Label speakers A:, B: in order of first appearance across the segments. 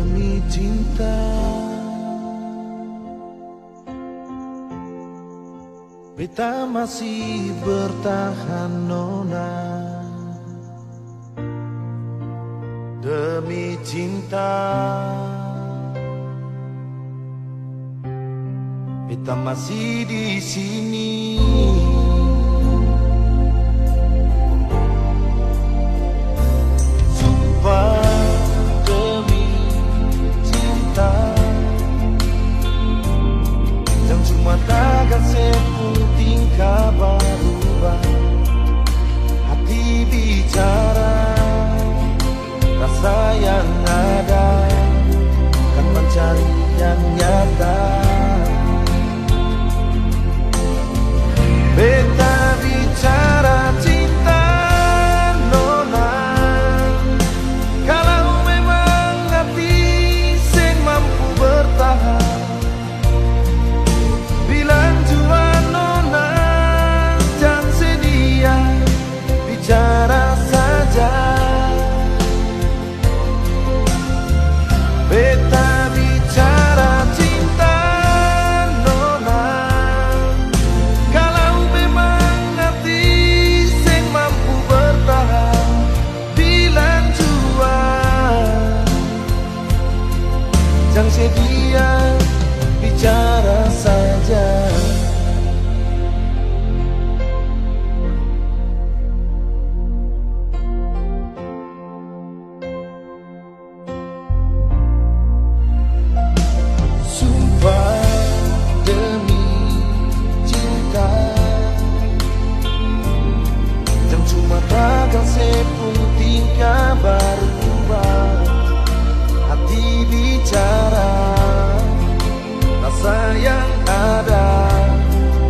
A: demi cinta. Beta masih bertahan nona, demi cinta. Beta masih di sini. Takkan seputing berubah, hati bicara, rasa yang ada kan mencari yang nyata. Beta bicara cinta nona, kalau memang hati sing mampu bertahan. Bicara saja, beta bicara cinta nona, kalau memang hati sing mampu bertahan, bilang jua, jangan sedia, bicara saja. Takkan seputing berubah, hati bicara, rasa yang ada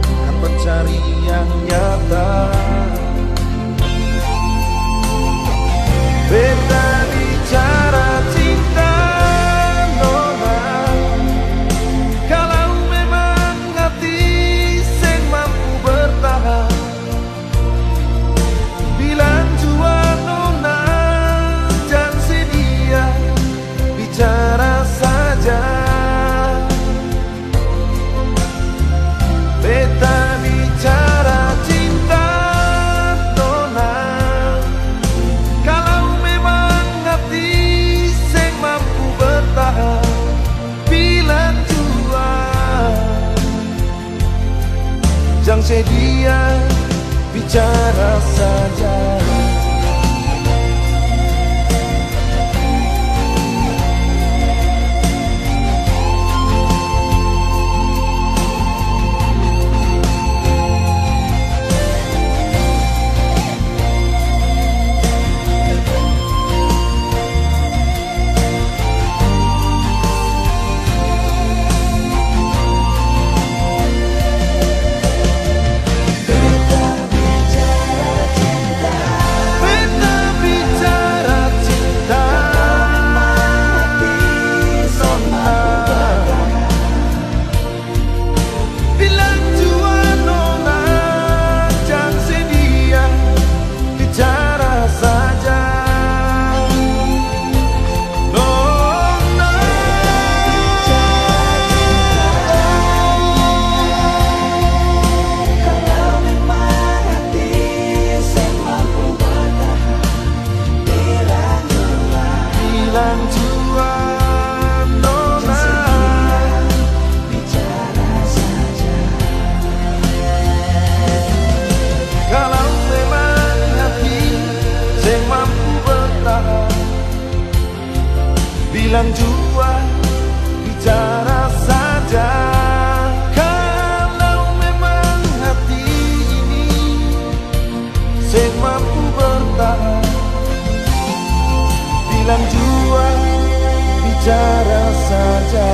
A: kan mencari yang nyata. Beta bicara cinta nona, kalau memang hati sing mampu bertahan. Bicara saja, beta bicara cinta nona, kalau memang hati sing mampu bertahan, bilang jua, jangan sedia, bicara saja. Bilang jua, bicara saja, kalau memang hati ini sing mampu bertahan. Bilang jua, bicara saja.